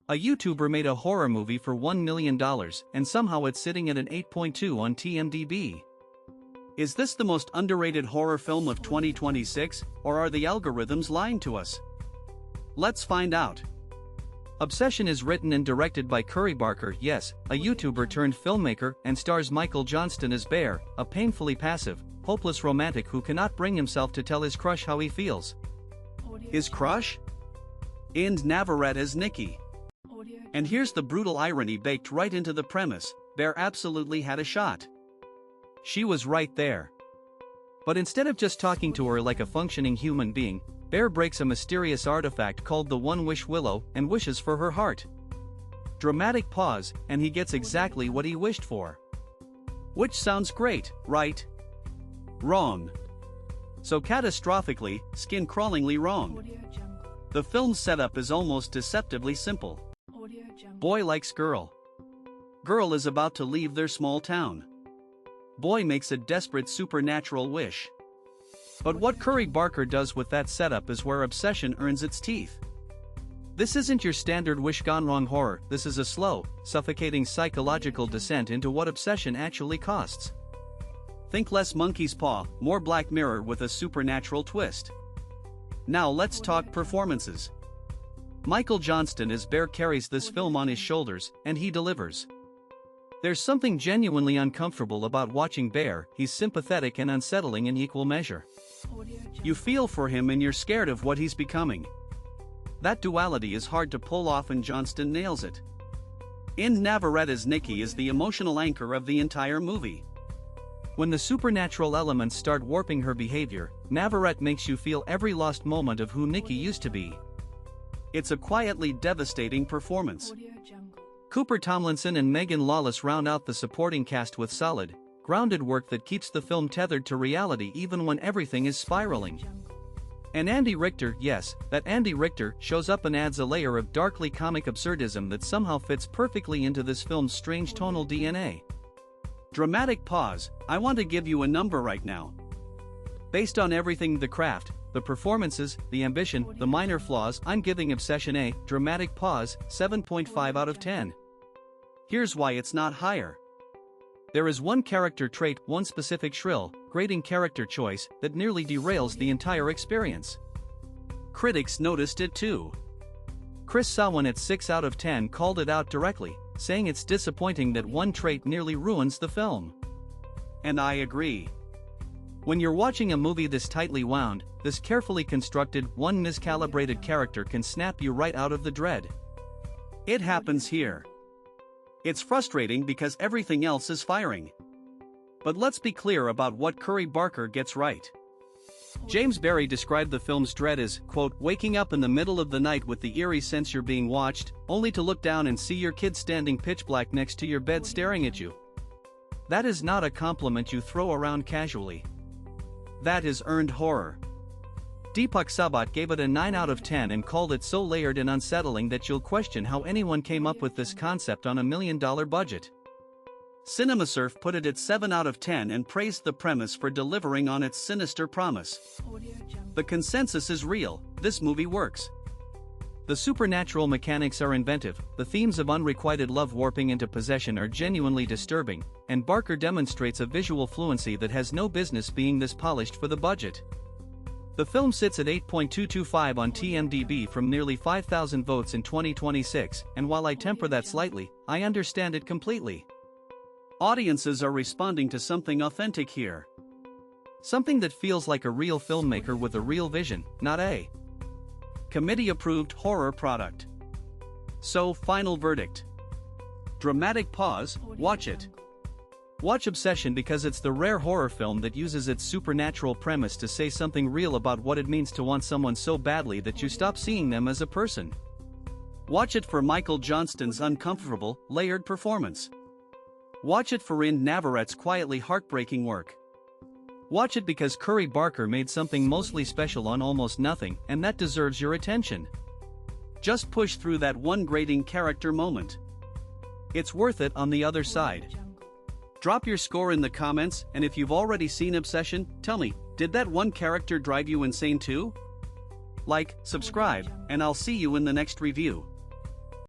A YouTuber made a horror movie for $1 million, and somehow it's sitting at an 8.2 on TMDb. Is this the most underrated horror film of 2026, or are the algorithms lying to us? Let's find out. Obsession is written and directed by Cory Barker, yes, a YouTuber turned filmmaker, and stars Michael Johnston as Bear, a painfully passive, hopeless romantic who cannot bring himself to tell his crush how he feels. His crush? Inde Navarrette as Nikki. And here's the brutal irony baked right into the premise: Bear absolutely had a shot. She was right there. But instead of just talking to her like a functioning human being, Bear breaks a mysterious artifact called the One Wish Willow and wishes for her heart. Dramatic pause, and he gets exactly what he wished for. Which sounds great, right? Wrong. So catastrophically, skin-crawlingly wrong. The film's setup is almost deceptively simple. Boy likes girl. Girl is about to leave their small town. Boy makes a desperate supernatural wish. But what Cory Barker does with that setup is where obsession earns its teeth. This isn't your standard wish gone wrong horror, this is a slow, suffocating psychological descent into what obsession actually costs. Think less Monkey's Paw, more Black Mirror with a supernatural twist. Now let's talk performances. Michael Johnston as Bear carries this film on his shoulders, and he delivers. There's something genuinely uncomfortable about watching Bear. He's sympathetic and unsettling in equal measure. You feel for him and you're scared of what he's becoming. That duality is hard to pull off, and Johnston nails it. Inde Navarrette as Nikki is the emotional anchor of the entire movie. When the supernatural elements start warping her behavior, Navarrette makes you feel every lost moment of who Nikki used to be. It's a quietly devastating performance. Cooper Tomlinson and Megan Lawless round out the supporting cast with solid, grounded work that keeps the film tethered to reality even when everything is spiraling. And Andy Richter, yes, that Andy Richter, shows up and adds a layer of darkly comic absurdism that somehow fits perfectly into this film's strange tonal DNA. Dramatic pause, I want to give you a number right now. Based on everything: the craft, the performances, the ambition, the minor flaws, I'm giving Obsession a dramatic pause 7.5 out of 10. Here's why it's not higher. There is one character trait, one specific shrill, grating character choice, that nearly derails the entire experience. Critics noticed it too. Chris Sawin at 6 out of 10 called it out directly, saying it's disappointing that one trait nearly ruins the film. And I agree. When you're watching a movie this tightly wound, this carefully constructed, one miscalibrated character can snap you right out of the dread. It happens here. It's frustrating because everything else is firing. But let's be clear about what Cory Barker gets right. James Barry described the film's dread as, quote, waking up in the middle of the night with the eerie sense you're being watched, only to look down and see your kid standing pitch black next to your bed staring at you. That is not a compliment you throw around casually. That is earned horror. Deepak Sabat gave it a 9 out of 10 and called it so layered and unsettling that you'll question how anyone came up with this concept on $1 million budget. CinemaSurf put it at 7 out of 10 and praised the premise for delivering on its sinister promise. The consensus is real: this movie works. The supernatural mechanics are inventive, the themes of unrequited love warping into possession are genuinely disturbing, and Barker demonstrates a visual fluency that has no business being this polished for the budget. The film sits at 8.225 on TMDb from nearly 5,000 votes in 2026, and while I temper that slightly, I understand it completely. Audiences are responding to something authentic here. Something that feels like a real filmmaker with a real vision, not a committee-approved horror product. So, final verdict. Dramatic pause, watch it. Watch Obsession because it's the rare horror film that uses its supernatural premise to say something real about what it means to want someone so badly that you stop seeing them as a person. Watch it for Michael Johnston's uncomfortable, layered performance. Watch it for Inde Navarrette's quietly heartbreaking work. Watch it because Cory Barker made something mostly special on almost nothing, and that deserves your attention. Just push through that one grating character moment. It's worth it on the other side. Drop your score in the comments, and if you've already seen Obsession, tell me, did that one character drive you insane too? Like, subscribe, and I'll see you in the next review.